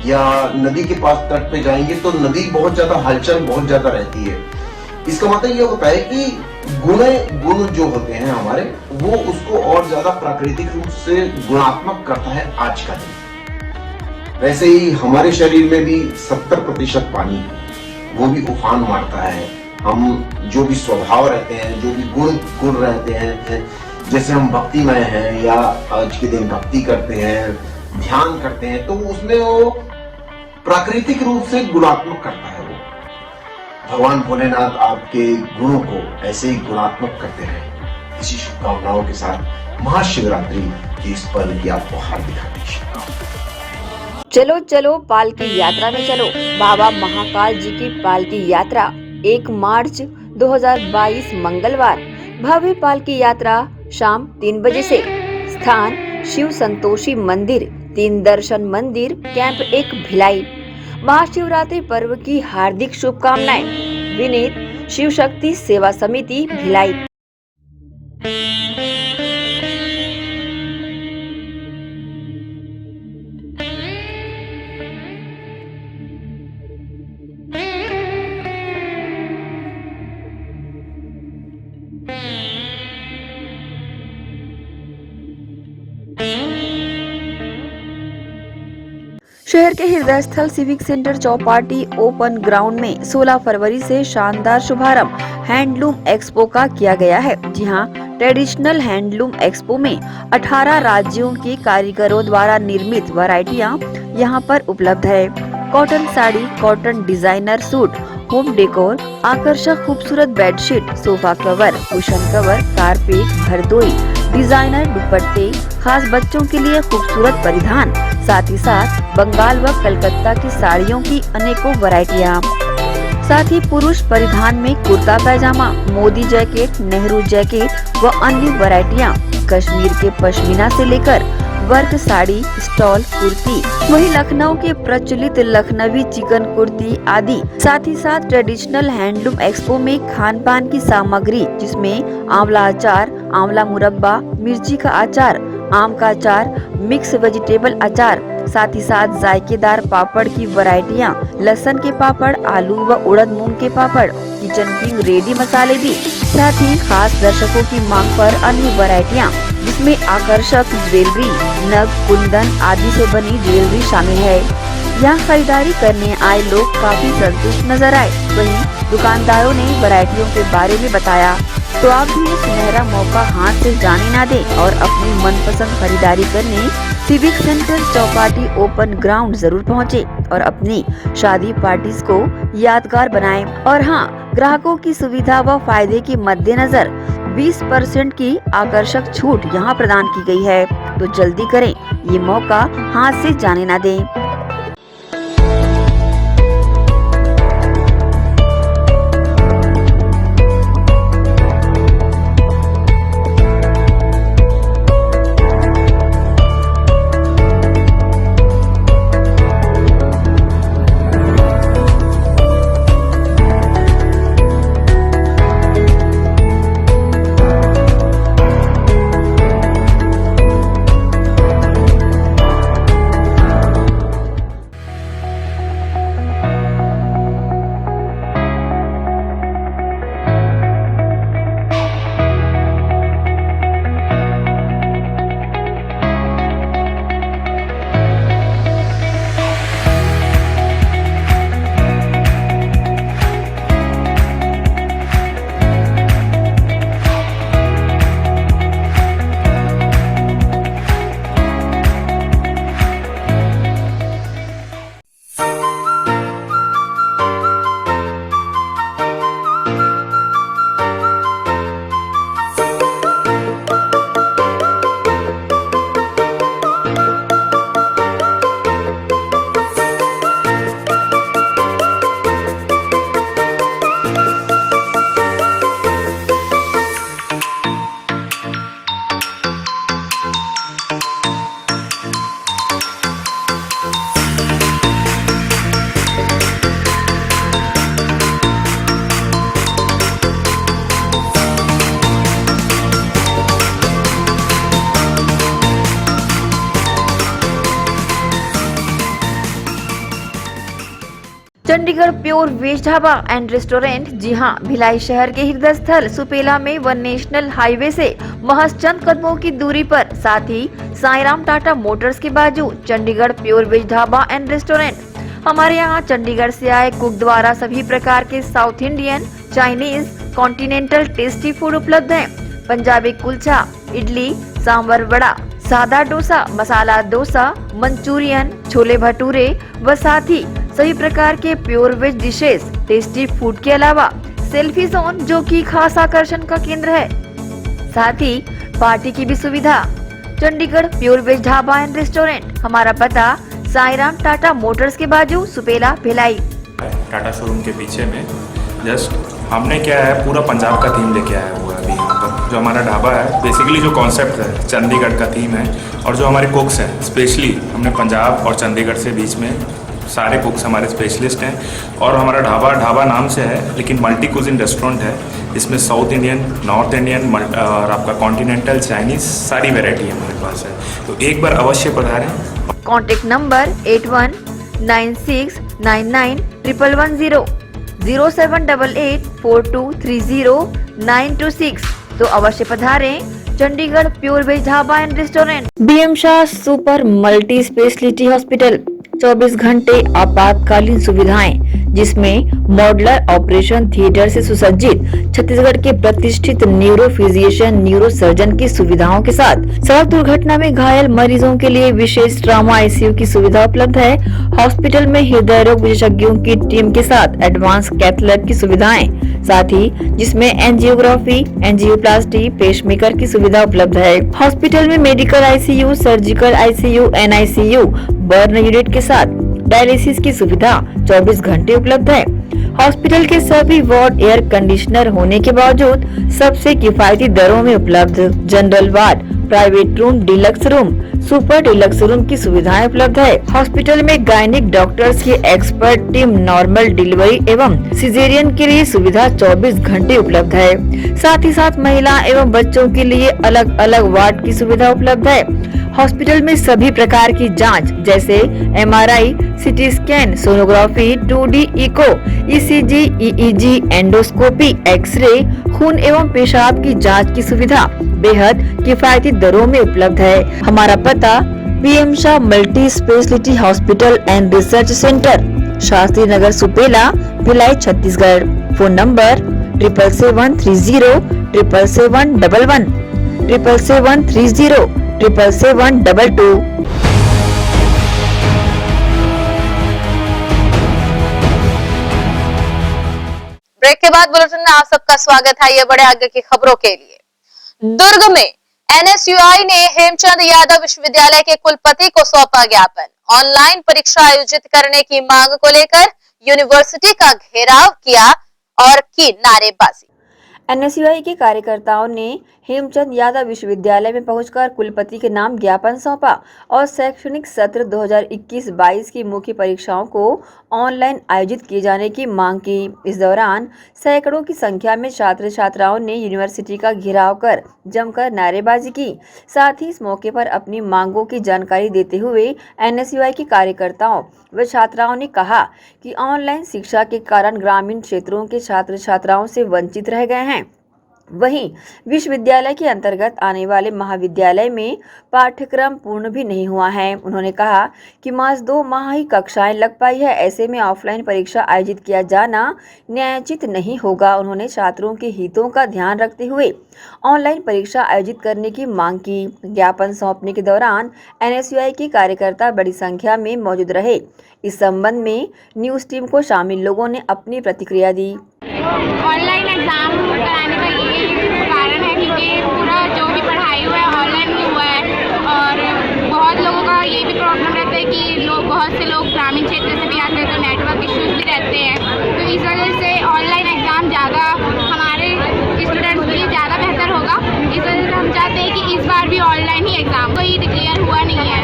या नदी के पास तट पे जाएंगे तो नदी बहुत ज्यादा हलचल बहुत ज्यादा रहती है। इसका मतलब ये होता है कि गुण जो होते हैं हमारे, वो उसको और ज्यादा प्राकृतिक रूप से गुणात्मक करता है आज का दिन। वैसे ही हमारे शरीर में भी 70% पानी है, वो भी उफान मारता है। हम जो भी स्वभाव रहते हैं, जो भी गुण रहते हैं, जैसे हम भक्तिमय हैं या आज के दिन भक्ति करते हैं, ध्यान करते हैं, तो उसमें वो प्राकृतिक रूप से गुणात्मक करता है। वो भगवान भोलेनाथ आपके गुणों को ऐसे ही गुणात्मक करते हैं। इसी शुभकामनाओं के साथ महाशिवरात्रि की इस पर्व की आपको हार्दिक शुभकामनाएं।
चलो चलो पालकी यात्रा में चलो। बाबा महाकाल जी की पालकी यात्रा 1 मार्च 2022 मंगलवार। भव्य पालकी यात्रा शाम 3 बजे से। स्थान शिव संतोषी मंदिर, 3 दर्शन मंदिर, कैंप 1 भिलाई। महाशिवरात्रि पर्व की हार्दिक शुभकामनाएं। विनीत, शिव शक्ति सेवा समिति भिलाई। शहर के हृदय स्थल civic centre Chowpatty open ground में 16 फरवरी से शानदार शुभारंभ हैंडलूम एक्सपो का किया गया है। जी हां, ट्रेडिशनल हैंडलूम एक्सपो में 18 राज्यों के कारीगरों द्वारा निर्मित वैरायटियां यहां पर उपलब्ध है। Cotton sari, cotton designer suit, home decor, आकर्षक खूबसूरत bedsheet, sofa cover, cushion cover, carpet, भरदोई, डिजाइनर दुपट्टे, खास बच्चों के लिए खूबसूरत परिधान, साथ ही साथ बंगाल व कलकत्ता की साड़ियों की अनेकों वैरायटियां, साथ ही पुरुष परिधान में कुर्ता पैजामा, मोदी जैकेट, नेहरू जैकेट व अन्य वैरायटियां, कश्मीर के पश्मीना से लेकर वर्क साड़ी, स्टॉल, कुर्ती, वही लखनऊ के प्रचलित लखनवी चिकन कुर्ती आदि। साथ ही साथ ट्रेडिशनल हैंडलूम एक्सपो में खान पान की सामग्री जिसमें आंवला अचार, आंवला मुरब्बा, मिर्ची का अचार, आम का अचार, मिक्स वेजिटेबल अचार, साथ ही साथ जायकेदार पापड़ की वैरायटियां, लहसुन के पापड़, आलू व उड़द मूंग के पापड़, किचन किंग रेडी मसाले भी, साथ ही खास दर्शकों की मांग पर अन्य वैरायटियां जिसमें आकर्षक ज्वेलरी, नग, कुंदन आदि से बनी ज्वेलरी शामिल है। यहाँ खरीदारी करने आए लोग काफी संतुष्ट नजर आए। वहीं दुकानदारों ने वैरायटियों के बारे में बताया। तो आप भी ये सुनहरा मौका हाथ से जाने ना दें और अपनी मनपसंद खरीदारी करने civic centre Chowpatty open ground जरूर पहुँचे और अपनी शादी पार्टीज को यादगार बनाएं। और हाँ, ग्राहकों की सुविधा व फायदे के मद्देनजर 20% की आकर्षक छूट यहाँ प्रदान की गई है। तो जल्दी करें, ये मौका हाथ से जाने ना दें। Chandigarh pure veg dhaba and restaurant, जी हां, भिलाई शहर के हृदय स्थल सुपेला में वन नेशनल हाईवे से महज चंद कदमों की दूरी पर, साथ ही साईराम टाटा मोटर्स के बाजू Chandigarh pure veg dhaba and restaurant. हमारे यहाँ चंडीगढ़ से आए कुक द्वारा सभी प्रकार के south Indian, Chinese, continental tasty food उपलब्ध हैं। पंजाबी कुलचा, इडली, सांभर वड़ा, सादा डोसा, मसाला डोसा, मंचूरियन, छोले भटूरे व साथ ही सभी प्रकार के pure veg dishes, tasty food के अलावा सेल्फी जोन जो कि खास आकर्षण का केंद्र है, साथ ही पार्टी की भी सुविधा। Chandigarh pure veg dhaba and restaurant, हमारा पता साईराम टाटा मोटर्स के बाजू सुपेला भिलाई।
टाटा शोरूम के पीछे में जस्ट हमने क्या है, पूरा पंजाब का थीम लेके आया हुआ है अभी यहाँ पर। जो हमारा ढाबा है, बेसिकली जो कॉन्सेप्ट है चंडीगढ़ का थीम है, और जो हमारे कुक्स हैं स्पेशली हमने पंजाब और चंडीगढ़ से बीच में सारे कुक्स हमारे स्पेशलिस्ट हैं। और हमारा ढाबा नाम से है लेकिन मल्टी कुजिन रेस्टोरेंट है। इसमें साउथ इंडियन, नॉर्थ इंडियन और आपका कॉन्टिनेंटल, चाइनीज सारी वेराइटी हमारे पास है, तो एक बार अवश्य पधारें।
Contact number 8196991110 078842309226। तो अवश्य पधारें Chandigarh pure veg dhaba and restaurant. BM Shah super multi speciality hospital, 24 घंटे आपातकालीन सुविधाएं, जिसमें मॉडुलर ऑपरेशन थिएटर से सुसज्जित छत्तीसगढ़ के प्रतिष्ठित न्यूरो फिजिशियन न्यूरो सर्जन की सुविधाओं के साथ सड़क दुर्घटना में घायल मरीजों के लिए विशेष ट्रॉमा आईसीयू की सुविधा उपलब्ध है। हॉस्पिटल में हृदय रोग विशेषज्ञों की टीम के साथ एडवांस कैथ लैब की सुविधाएं, साथ ही जिसमें एंजियोग्राफी, एंजियोप्लास्टी, पेसमेकर की सुविधा उपलब्ध है। हॉस्पिटल में medical ICU, surgical ICU, NICU, burn unit के साथ डायलिसिस की सुविधा 24 घंटे उपलब्ध है। हॉस्पिटल के सभी वार्ड एयर कंडीशनर होने के बावजूद सबसे किफायती दरों में उपलब्ध। General ward, private room, deluxe room, super deluxe room की सुविधाएं उपलब्ध है। हॉस्पिटल में गायनिक डॉक्टर्स की एक्सपर्ट टीम नॉर्मल डिलीवरी एवं सिजेरियन के लिए सुविधा 24 घंटे उपलब्ध है। साथ ही साथ महिला एवं बच्चों के लिए अलग अलग वार्ड की सुविधा उपलब्ध है। हॉस्पिटल में सभी प्रकार की जांच जैसे MRI, CT scan, sonography, 2D echo, ECG, EEG, endoscopy, X ray, खून एवं पेशाब की जांच की सुविधा बेहद किफायती दरों में उपलब्ध है। हमारा पता PM Shah multi speciality hospital and research centre, Shastri Nagar, Supela, Bhilai, Chhattisgarh. Phone number 77730 77711 77730 77722।
Break के बाद बुलेटिन में आप सबका स्वागत है। ये बड़े आगे की खबरों के लिए दुर्ग में एनएसयूआई ने हेमचंद यादव विश्वविद्यालय के कुलपति को सौंपा ज्ञापन। ऑनलाइन परीक्षा आयोजित करने की मांग को लेकर यूनिवर्सिटी का घेराव किया और की नारेबाजी।
एनएसयूआई के कार्यकर्ताओं ने हेमचंद यादव विश्वविद्यालय में पहुंचकर कुलपति के नाम ज्ञापन सौंपा और शैक्षणिक सत्र 2021-22 की मुख्य परीक्षाओं को ऑनलाइन आयोजित किए जाने की मांग की। इस दौरान सैकड़ों की संख्या में छात्र छात्राओं ने यूनिवर्सिटी का घेराव कर जमकर नारेबाजी की। साथ ही इस मौके पर अपनी मांगों की जानकारी देते हुए एनएसयूआई के कार्यकर्ताओं व छात्राओं ने कहा कि ऑनलाइन शिक्षा के कारण ग्रामीण क्षेत्रों के छात्र छात्राओं से वंचित रह गए हैं। वहीं विश्वविद्यालय के अंतर्गत आने वाले महाविद्यालय में पाठ्यक्रम पूर्ण भी नहीं हुआ है। उन्होंने कहा कि मात्र 2 माह ही कक्षाएं लग पाई है, ऐसे में ऑफलाइन परीक्षा आयोजित किया जाना न्यायोचित नहीं होगा। उन्होंने छात्रों के हितों का ध्यान रखते हुए ऑनलाइन परीक्षा आयोजित करने की मांग की। ज्ञापन सौंपने के दौरान एनएसयूआई के कार्यकर्ता बड़ी संख्या में मौजूद रहे। इस संबंध में न्यूज टीम को शामिल लोगों ने अपनी प्रतिक्रिया दी।
ऑनलाइन एग्जाम कराने का ये कारण है क्योंकि पूरा जो भी पढ़ाई हुआ है ऑनलाइन ही हुआ है और बहुत लोगों का ये भी प्रॉब्लम रहता है कि बहुत से लोग ग्रामीण क्षेत्र से भी आते हैं तो नेटवर्क इश्यूज भी रहते हैं। तो इस वजह से ऑनलाइन एग्ज़ाम ज़्यादा हमारे स्टूडेंट्स के लिए ज़्यादा बेहतर होगा। इस वजह से हम चाहते हैं कि इस बार भी ऑनलाइन ही एग्ज़ाम कोई डिक्लेयर हुआ नहीं है।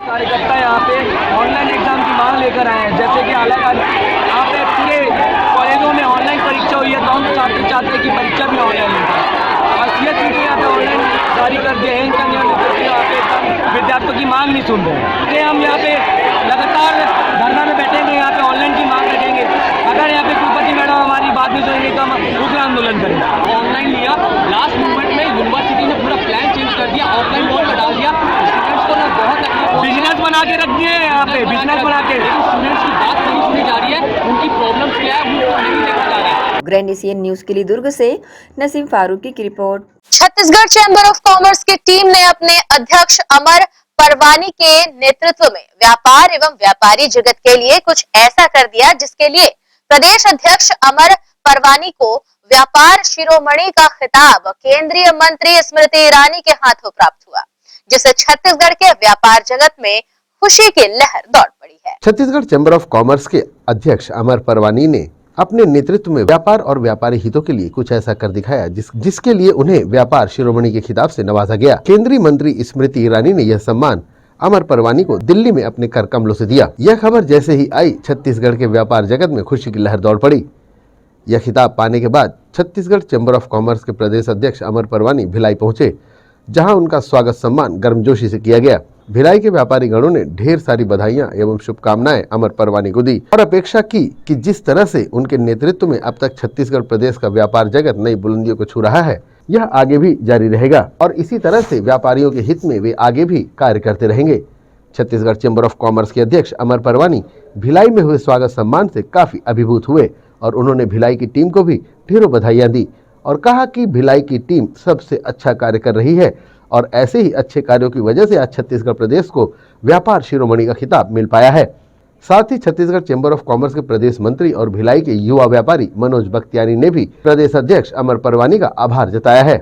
कार्यकर्ता यहाँ पे ऑनलाइन एग्जाम की मांग लेकर आए हैं। जैसे कि अलग अलग यहाँ पे पूरे कॉलेजों में ऑनलाइन परीक्षा हुई है तो हम छात्र छात्र की परीक्षा भी ऑनलाइन हुई। खासियत इनके यहाँ पे ऑनलाइन जारी कर दिए हैं। यहाँ पे विद्यार्थियों की मांग नहीं सुन रहे हैं। हम यहाँ पे लगातार धरना में बैठेंगे, यहाँ पे ऑनलाइन की मांग रखेंगे। अगर यहाँ पे कुलपति मैडम हमारी बात नहीं सुनेंगे तो हम उग्र आंदोलन करेंगे। ऑनलाइन लिया, लास्ट मोमेंट में यूनिवर्सिटी ने पूरा प्लान चेंज कर दिया, ऑफलाइन मोड में डाल दिया। स्टूडेंट्स को ना बहुत बिजनेस बना के रख दिए यहाँ पे, बिजनेस बना के। स्टूडेंट्स की बात नहीं सुनी जा रही है, उनकी प्रॉब्लम्स क्या है वो नहीं देखा जा रहा है।
ग्रैंड एशियन न्यूज के लिए दुर्ग से नसीम फारूकी की report.
Chhattisgarh chamber of commerce की टीम ने अपने अध्यक्ष अमर परवानी के नेतृत्व में व्यापार एवं व्यापारी जगत के लिए कुछ ऐसा कर दिया जिसके लिए प्रदेश अध्यक्ष अमर परवानी को व्यापार शिरोमणि का खिताब केंद्रीय मंत्री स्मृति ईरानी के हाथों प्राप्त हुआ, जिससे छत्तीसगढ़ के व्यापार जगत में खुशी की लहर दौड़ पड़ी है।
छत्तीसगढ़ चैंबर ऑफ कॉमर्स के अध्यक्ष अमर परवानी ने अपने नेतृत्व में व्यापार और व्यापारी हितों के लिए कुछ ऐसा कर दिखाया जिसके लिए उन्हें व्यापार शिरोमणि के खिताब से नवाजा गया। केंद्रीय मंत्री स्मृति ईरानी ने यह सम्मान अमर परवानी को दिल्ली में अपने कर कमलों से दिया। यह खबर जैसे ही आई, छत्तीसगढ़ के व्यापार जगत में खुशी की लहर दौड़ पड़ी। यह खिताब पाने के बाद छत्तीसगढ़ चैंबर ऑफ कॉमर्स के प्रदेश अध्यक्ष अमर परवानी भिलाई पहुंचे, जहां उनका स्वागत सम्मान गर्मजोशी से किया गया। भिलाई के व्यापारी गणों ने ढेर सारी बधाइयां एवं शुभकामनाएं अमर परवानी को दी और अपेक्षा की कि जिस तरह से उनके नेतृत्व में अब तक छत्तीसगढ़ प्रदेश का व्यापार जगत नई बुलंदियों को छू रहा है, यह आगे भी जारी रहेगा और इसी तरह से व्यापारियों के हित में वे आगे भी कार्य करते रहेंगे। छत्तीसगढ़ चैम्बर ऑफ कॉमर्स के अध्यक्ष अमर परवानी भिलाई में हुए स्वागत सम्मान से काफी अभिभूत हुए और उन्होंने भिलाई की टीम को भी ढेरों बधाइयां दी और कहा कि भिलाई की टीम सबसे अच्छा कार्य कर रही है और ऐसे ही अच्छे कार्यों की वजह से आज छत्तीसगढ़ प्रदेश को व्यापार शिरोमणि का खिताब मिल पाया है। साथ ही छत्तीसगढ़ चैम्बर ऑफ कॉमर्स के प्रदेश मंत्री और भिलाई के युवा व्यापारी मनोज बख्तियारी ने भी प्रदेश अध्यक्ष अमर परवानी का आभार जताया है।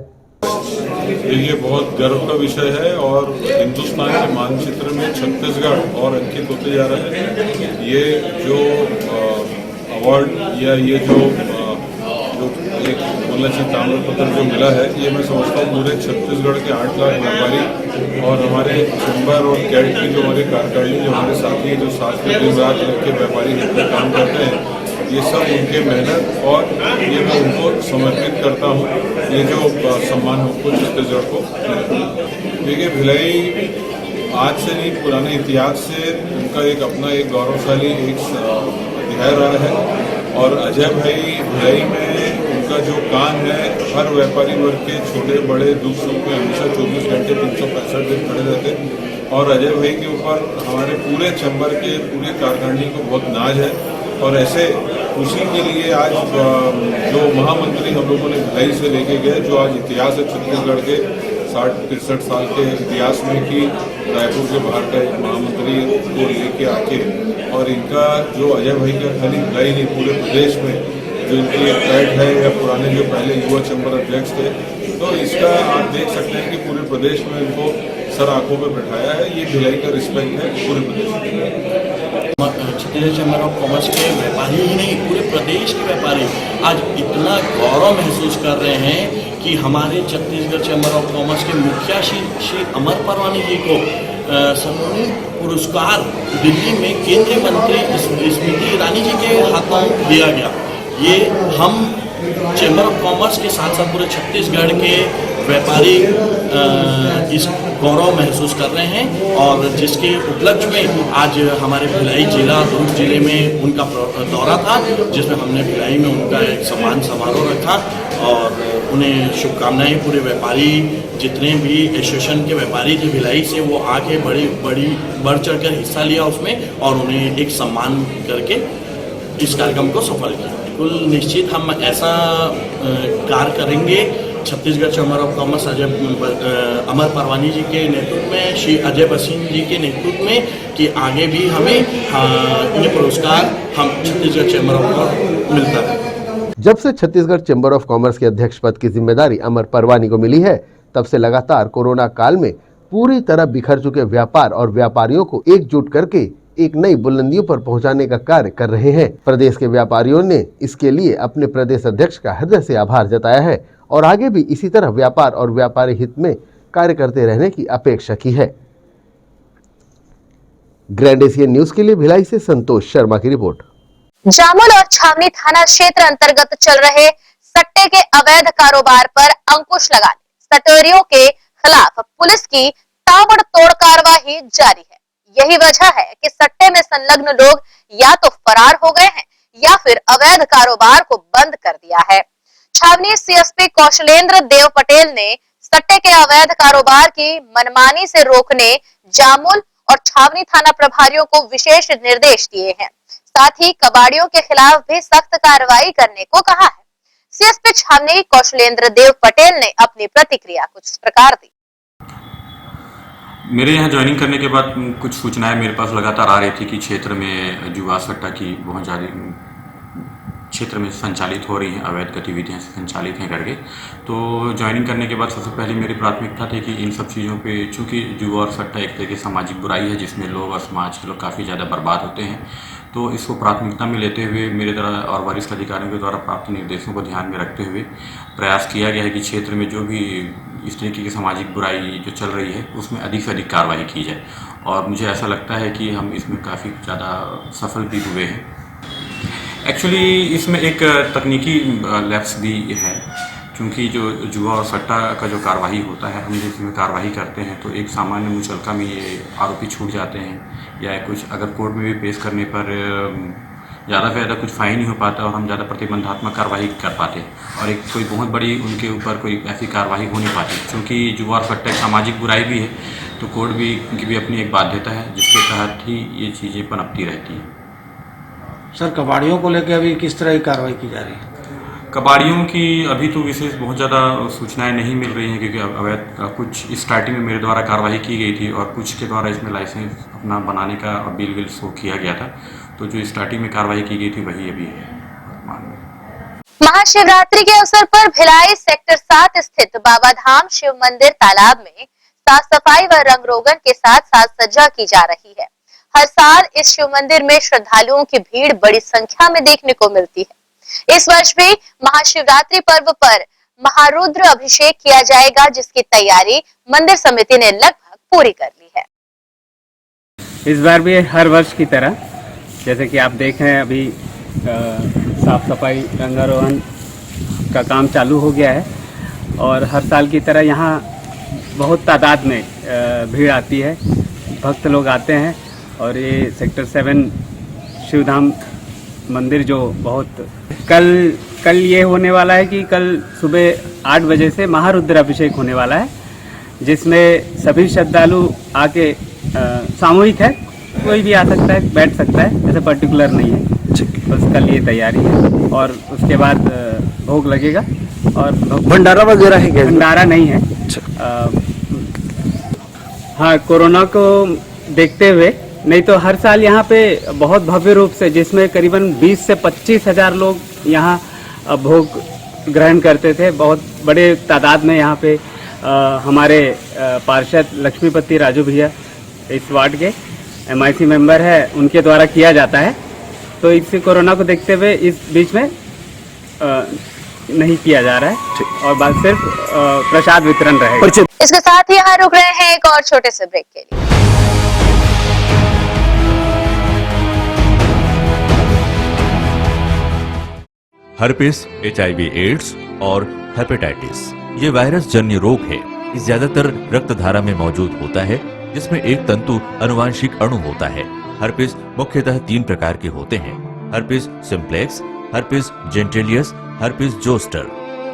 ये बहुत गर्व का विषय है और हिंदुस्तान के मानचित्र में छत्तीसगढ़ और अंकित होते जा रहे हैं। ये जो अवार्ड या ये जो एक बोलना चाहिए ताम्र पत्र जो मिला है, ये मैं समझता हूँ पूरे छत्तीसगढ़ के 8 लाख व्यापारी और हमारे चैम्बर और कैट की जो हमारी कार्यकारिणी, जो हमारे साथी जो साथ में दिन रात लग के व्यापारी हित में काम करते हैं, ये सब उनके मेहनत और ये मैं उनको समर्पित करता हूँ। ये जो सम्मान हमको छत्तीसगढ़ को देखिए, भिलाई आज से नहीं पुराने इतिहास से उनका एक अपना एक गौरवशाली एक अध्याय रहा है और अजय भाई भिलाई में उनका जो काम है, हर व्यापारी वर्ग के छोटे बड़े दुख सुख में हमेशा 24 घंटे 365 दिन खड़े रहते और अजय भाई के ऊपर हमारे पूरे चैम्बर के पूरे कार्यकारिणी को बहुत नाज है और ऐसे उसी के लिए आज जो महामंत्री हम लोगों ने भिलाई से लेके गए, जो आज इतिहास है छत्तीसगढ़ के 60-63 साल के इतिहास में कि रायपुर के बाहर का एक महामंत्री को लेके आके और इनका जो अजय भाई का खाली भिलाई नहीं पूरे प्रदेश में जो इनकी एक पैठ है या पुराने जो पहले युवा चैम्बर अध्यक्ष थे, तो इसका आप देख सकते हैं कि पूरे प्रदेश में इनको सर आंखों पर बैठाया है। ये भिलाई का रिस्पेक्ट है पूरे प्रदेश में।
छत्तीसगढ़ चैम्बर ऑफ कॉमर्स के व्यापारी ही नहीं, पूरे प्रदेश के व्यापारी आज इतना गौरव महसूस कर रहे हैं कि हमारे छत्तीसगढ़ चैम्बर ऑफ कॉमर्स के मुखिया श्री अमर परवानी जी को सम्मानित पुरस्कार दिल्ली में केंद्रीय मंत्री स्मृति ईरानी जी के हाथों दिया गया। ये हम चैम्बर ऑफ कॉमर्स के साथ साथ पूरे छत्तीसगढ़ के व्यापारी इस गौरव महसूस कर रहे हैं और जिसके उपलक्ष्य में आज हमारे भिलाई जिला दुर्ग जिले में उनका दौरा था, जिसमें हमने भिलाई में उनका एक सम्मान समारोह रखा और उन्हें शुभकामनाएं। पूरे व्यापारी जितने भी एसोसिएशन के व्यापारी थे भिलाई से, वो आके बढ़ चढ़ कर हिस्सा लिया उसमें और उन्हें एक सम्मान करके इस कार्यक्रम को सफल किया। बिल्कुल निश्चित हम ऐसा कार्य करेंगे छत्तीसगढ़ चैम्बर ऑफ कॉमर्स अमर परवानी जी के नेतृत्व में, श्री अजय बसिन जी के नेतृत्व में कि आगे भी हमें ये पुरस्कार हम छत्तीसगढ़ चैम्बर ऑफ कॉमर्स मिलता है।
जब से छत्तीसगढ़ चैम्बर ऑफ कॉमर्स के अध्यक्ष पद की जिम्मेदारी अमर परवानी को मिली है, तब से लगातार कोरोना काल में पूरी तरह बिखर चुके व्यापार और व्यापारियों को एकजुट करके एक नई बुलंदियों पर पहुंचाने का कार्य कर रहे हैं। प्रदेश के व्यापारियों ने इसके लिए अपने प्रदेश अध्यक्ष का हृदय से आभार जताया है और आगे भी इसी तरह व्यापार और व्यापारी हित में कार्य करते रहने की अपेक्षा की है। ग्रैंड एशियन न्यूज के लिए भिलाई से संतोष शर्मा की रिपोर्ट।
जामुल और छावनी थाना क्षेत्र अंतर्गत चल रहे सट्टे के अवैध कारोबार पर अंकुश लगाने सटोरियों के खिलाफ पुलिस की ताबड़तोड़ कार्रवाई जारी है। यही वजह है कि सट्टे में संलग्न लोग या तो फरार हो गए हैं या फिर अवैध कारोबार को बंद कर दिया है। छावनी सीएसपी कौशलेंद्र देव पटेल ने सट्टे के अवैध कारोबार की मनमानी से रोकने जामुल और छावनी थाना प्रभारियों को विशेष निर्देश दिए हैं। साथ ही कबाड़ियों के खिलाफ भी सख्त कार्रवाई करने को कहा है। सीएसपी छावनी कौशलेंद्र देव पटेल ने अपनी प्रतिक्रिया कुछ इस प्रकार दी।
मेरे यहाँ ज्वाइनिंग करने के बाद कुछ सूचनाएं मेरे पास लगातार आ रही थी कि क्षेत्र में जुआ सट्टा की बहुत ज़्यादा क्षेत्र में संचालित हो रही हैं, अवैध गतिविधियाँ संचालित हैं करके। तो ज्वाइनिंग करने के बाद सबसे पहले मेरी प्राथमिकता थी कि इन सब चीज़ों पे, चूँकि जुआ और सट्टा एक तरह की सामाजिक बुराई है जिसमें लोग और समाज के लोग काफ़ी ज़्यादा बर्बाद होते हैं, तो इसको प्राथमिकता में लेते हुए मेरे द्वारा और वरिष्ठ अधिकारियों के द्वारा प्राप्त निर्देशों को ध्यान में रखते हुए प्रयास किया गया है कि क्षेत्र में जो भी इस तरीके की सामाजिक बुराई जो चल रही है उसमें अधिक से अधिक कार्रवाई की जाए। और मुझे ऐसा लगता है कि हम इसमें काफ़ी ज़्यादा सफल भी हुए हैं। एक्चुअली इसमें एक तकनीकी लैप्स भी है, क्योंकि जो जुआ और सट्टा का जो कार्रवाई होता है, हम जिसमें कार्रवाई करते हैं तो एक सामान्य मुचलका में ये आरोपी छूट जाते हैं या कुछ अगर कोर्ट में भी पेश करने पर ज़्यादा से ज़्यादा कुछ फाइन ही हो पाता और हम ज़्यादा प्रतिबंधात्मक कार्रवाई कर पाते और एक कोई बहुत बड़ी उनके ऊपर कोई ऐसी कार्रवाई हो नहीं पाती। क्योंकि जुआ और सट्टा एक सामाजिक बुराई भी है तो कोर्ट भी की भी अपनी एक बाध्यता है जिसके तहत ही ये चीज़ें पनपती रहती हैं।
सर कबाड़ियों को लेकर अभी किस तरह की कार्रवाई की जा रही है?
कबाड़ियों की अभी तो विशेष बहुत ज़्यादा सूचनाएं नहीं मिल रही हैं क्योंकि अवैध कुछ स्टार्टिंग में मेरे द्वारा कार्रवाई की गई थी और कुछ के द्वारा इसमें लाइसेंस अपना बनाने का बिल विल शो किया गया था, तो जो स्टार्टिंग में कार्रवाई की गई थी वही अभी है।
महाशिवरात्रि के अवसर पर भिलाई सेक्टर 7 स्थित बाबा धाम शिव मंदिर तालाब में साफ सफाई व रंग रोगन के साथ साज सज्जा की जा रही है। हर साल इस शिव मंदिर में श्रद्धालुओं की भीड़ बड़ी संख्या में देखने को मिलती है। इस वर्ष भी महाशिवरात्रि पर्व पर महारुद्र अभिषेक किया जाएगा, जिसकी तैयारी मंदिर समिति ने लगभग पूरी कर ली है।
इस बार भी हर वर्ष की तरह जैसे कि आप देख रहे हैं अभी साफ सफाई रंगारोहण का काम चालू हो गया है और हर साल की तरह यहाँ बहुत तादाद में भीड़ आती है, भक्त लोग आते हैं और ये सेक्टर 7 शिवधाम मंदिर जो बहुत कल ये होने वाला है कि कल सुबह 8 बजे से महारुद्र अभिषेक होने वाला है, जिसमें सभी श्रद्धालु आके सामूहिक है, कोई भी आ सकता है, बैठ सकता है, ऐसा पर्टिकुलर नहीं है। बस कल ये तैयारी है और उसके बाद भोग लगेगा। और
भंडारा वगैरह है क्या?
भंडारा नहीं है। हाँ, कोरोना को देखते हुए, नहीं तो हर साल यहाँ पे बहुत भव्य रूप से जिसमें करीबन 20 से 25 हजार लोग यहाँ भोग ग्रहण करते थे। बहुत बड़े तादाद में यहाँ पे हमारे पार्षद लक्ष्मीपति राजू भैया इस वार्ड के MIC मेंबर है, उनके द्वारा किया जाता है। तो इस कोरोना को देखते हुए इस बीच में नहीं किया जा रहा है और बस सिर्फ प्रसाद वितरण रहेगा।
इसके साथ ही यहाँ रुक रहे हैं एक और छोटे से ब्रेक के लिए।
हर्पिस, HIV एड्स और हेपेटाइटिस ये वायरस जन्य रोग है। ये ज्यादातर रक्त धारा में मौजूद होता है, जिसमें एक तंतु अनुवांशिक अणु होता है। हर्पिस मुख्यतः 3 प्रकार के होते हैं: herpes simplex, herpes genitalis, herpes zoster.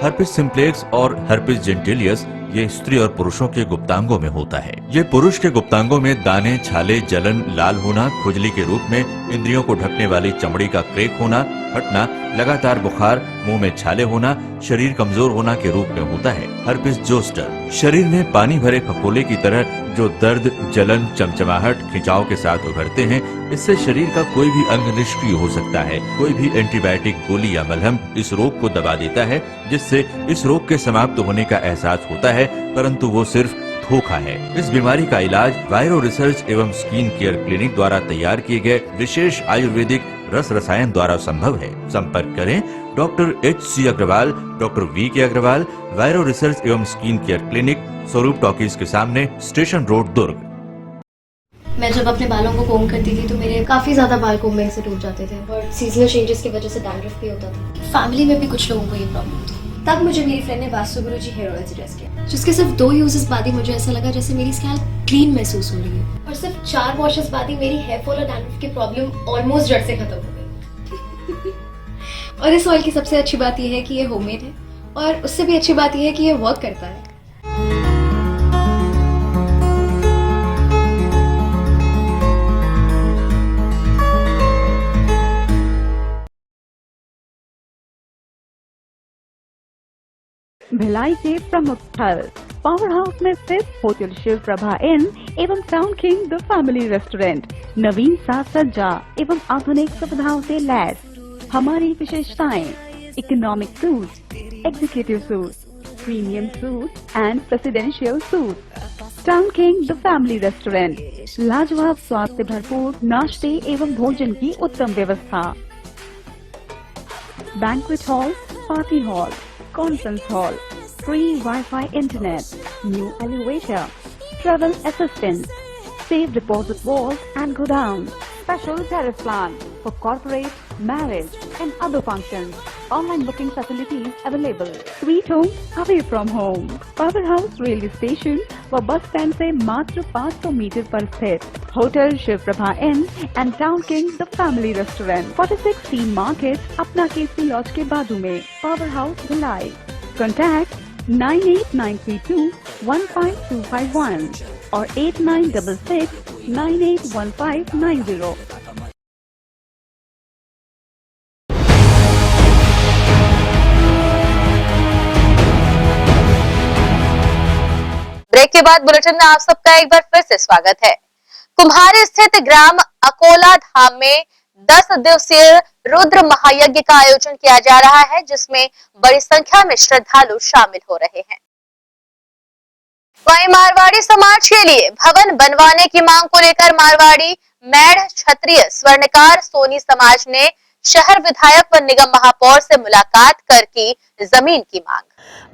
Herpes simplex और हर्पिस जेंटेलियस ये स्त्री और पुरुषों के गुप्तांगों में होता है। ये पुरुष के गुप्तांगों में दाने, छाले, जलन, लाल होना, खुजली के रूप में, इंद्रियों को ढकने वाली चमड़ी का क्रेक होना, फटना, लगातार बुखार, मुंह में छाले होना, शरीर कमजोर होना के रूप में होता है। हर्पिस जोस्टर शरीर में पानी भरे खकोले की तरह जो दर्द, जलन, चमचमाहट, खिंचाव के साथ उभरते हैं, इससे शरीर का कोई भी अंग निष्क्रिय हो सकता है। कोई भी एंटीबायोटिक गोली या मलहम इस रोग को दबा देता है, जिससे इस रोग के समाप्त होने का एहसास होता है, परंतु वो सिर्फ धोखा है। इस बीमारी का इलाज वायरो रिसर्च एवं स्किन केयर क्लिनिक द्वारा तैयार किए गए विशेष आयुर्वेदिक रस रसायन द्वारा संभव है। संपर्क करें doctor HC Agarwal, doctor VK Agarwal, viro research एवं skin care clinic, Swaroop talkies के सामने, स्टेशन रोड, दुर्ग।
मैं जब अपने बालों को कोम करती थी तो मेरे काफी ज्यादा बाल कोम्बिंग से टूट जाते थे और सीजनल चेंजेस की वजह से डैंड्रफ भी होता था। फैमिली में भी कुछ लोगों को ये प्रॉब्लम थी। तब मुझे मेरी फ्रेंड ने वास्तुगुरु जी हेयर ऑयल सजेस्ट किया, जिसके सिर्फ 2 यूजेस बाद ही मुझे ऐसा लगा जैसे मेरी स्कैल्प क्लीन महसूस हो रही है और सिर्फ 4 वॉशेस बाद ही मेरी हेयर फॉल और डैंड्रफ की प्रॉब्लम ऑलमोस्ट जड़ से खत्म हो गई। और इस ऑयल की सबसे अच्छी बात यह है कि ये होममेड है और उससे भी अच्छी बात यह है कि ये वर्क करता है।
भिलाई के प्रमुख स्थल पावर हाउस में स्थित होटल शिव प्रभा इन एवं town king the family restaurant नवीन साज सज्जा एवं आधुनिक सुविधाओं से लैस। हमारी विशेषताएं: economic suite, executive suite, premium suite and presidential suite. Town king the family restaurant, लाजवाब स्वाद से भरपूर नाश्ते एवं भोजन की उत्तम व्यवस्था। Banquet hall, party hall, conference hall, free Wi-Fi internet, new elevator, travel assistance, safe deposit vault and godown, special tariff plan for corporate, marriage and other functions. Online booking facilities available. Sweet home away from home. Power House railway station व bus stand से मात्र 500 metre पर स्थित। Hotel Shiv Prabha Inn and Town King The Family Restaurant, 46 Sea Market, Apna KC Lodge के बाजू में, Powerhouse Bhilai. Contact 9893215251 और 8966981590.
Break के बाद बुलेटिन में आप सबका एक बार फिर से स्वागत है। कुम्हारी स्थित ग्राम अकोला धाम में 10 दिवसीय रुद्र महायज्ञ का आयोजन किया जा रहा है, जिसमें बड़ी संख्या में श्रद्धालु शामिल हो रहे हैं। वहीं मारवाड़ी समाज के लिए भवन बनवाने की मांग को लेकर मारवाड़ी मैड़ क्षत्रिय स्वर्णकार सोनी समाज ने शहर विधायक व निगम महापौर से मुलाकात कर की जमीन की मांग।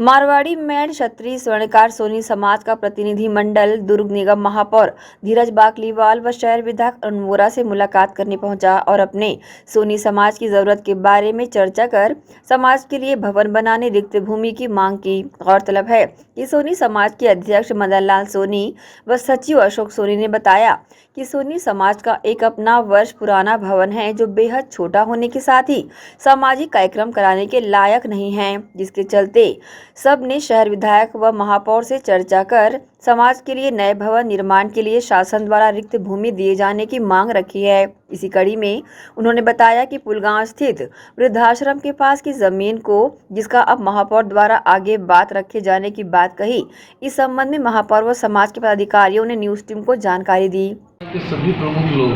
मारवाड़ी मैड़ क्षत्रिय स्वर्णकार सोनी समाज का प्रतिनिधि मंडल दुर्ग निगम महापौर धीरज बाकलीवाल व शहर विधायक अरुण वोरा से मुलाकात करने पहुंचा और अपने सोनी समाज की जरूरत के बारे में चर्चा कर समाज के लिए भवन बनाने रिक्त भूमि की मांग की। गौरतलब है कि सोनी समाज के अध्यक्ष मदन लाल सोनी व सचिव अशोक सोनी ने बताया कि सोनी समाज का एक अपना वर्ष पुराना भवन है जो बेहद छोटा होने के साथ ही सामाजिक कार्यक्रम कराने के लायक नहीं है, जिसके चलते सब ने शहर विधायक व महापौर से चर्चा कर समाज के लिए नए भवन निर्माण के लिए शासन द्वारा रिक्त भूमि दिए जाने की मांग रखी है। इसी कड़ी में उन्होंने बताया कि पुलगांव स्थित वृद्धाश्रम के पास की जमीन को, जिसका अब महापौर द्वारा आगे बात रखे जाने की बात कही। इस संबंध में महापौर व समाज के पदाधिकारियों ने न्यूज टीम को जानकारी दी।
सभी प्रमुख लोग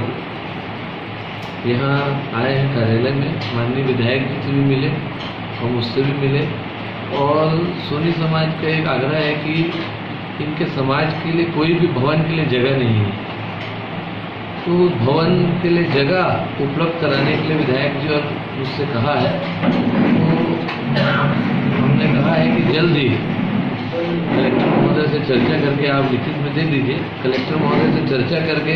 यहाँ आए हैं कार्यालय में, माननीय विधायक जी से भी मिले, हम उससे भी मिले और सोनी समाज का एक आग्रह है कि इनके समाज के लिए कोई भी भवन के लिए जगह नहीं है, तो भवन के लिए जगह उपलब्ध कराने के लिए विधायक जी और मुझसे कहा है। तो हमने कहा है कि जल्द ही कलेक्टर महोदय से चर्चा करके आप लिखित में दे दीजिए, कलेक्टर महोदय से चर्चा करके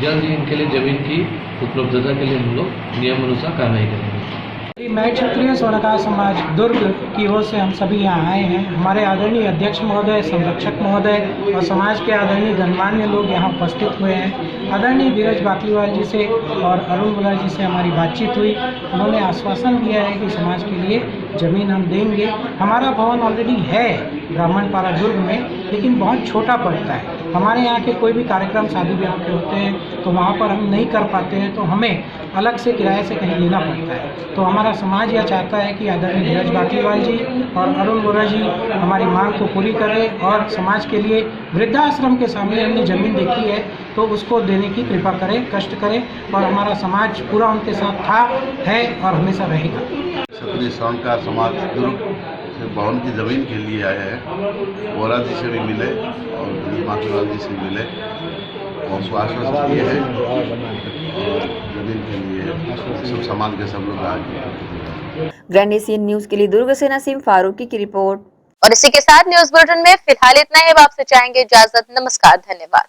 जल्द ही इनके लिए जमीन की उपलब्धता के लिए हम लोग नियम अनुसार कार्रवाई करेंगे।
मैं क्षत्रिय स्वर्णकार समाज दुर्ग की ओर से हम सभी यहाँ आए हैं। हमारे आदरणीय अध्यक्ष महोदय, संरक्षक महोदय और समाज के आदरणीय गणमान्य लोग यहाँ उपस्थित हुए हैं। आदरणीय धीरज बाकलीवाल जी से और अरुण वोरा जी से हमारी बातचीत हुई। उन्होंने आश्वासन दिया है कि समाज के लिए ज़मीन हम देंगे। हमारा भवन ऑलरेडी है ब्राह्मणपारा दुर्ग में, लेकिन बहुत छोटा पड़ता है। हमारे यहाँ के कोई भी कार्यक्रम शादी ब्याह के होते हैं तो वहाँ पर हम नहीं कर पाते हैं, तो हमें अलग से किराए से कहीं लेना पड़ता है। तो हमारा समाज यह चाहता है कि आदरणीय धीरज बाकलीवाल जी और अरुण वोरा जी हमारी मांग को पूरी करें और समाज के लिए वृद्धाश्रम के सामने हमने ज़मीन देखी है तो उसको देने की कृपा करें, कष्ट करें और हमारा समाज पूरा उनके साथ था, है और हमेशा रहेगा।
क्षत्रिय स्वर्णकार समाज दुर्ग से भवन की ज़मीन के लिए आए हैं। वोरा जी से भी मिले और धीरज बाकलीवाल जी से मिले और उसको आश्वासन दिए हैं और ज़मीन के लिए सब समाज के सब लोग आए।
ग्रैंड एशियन न्यूज के लिए दुर्ग से नसीम फारूकी की रिपोर्ट।
और इसी के साथ न्यूज बुलेटिन में फिलहाल इतना ही। अब आपसे चाहेंगे इजाजत। नमस्कार, धन्यवाद।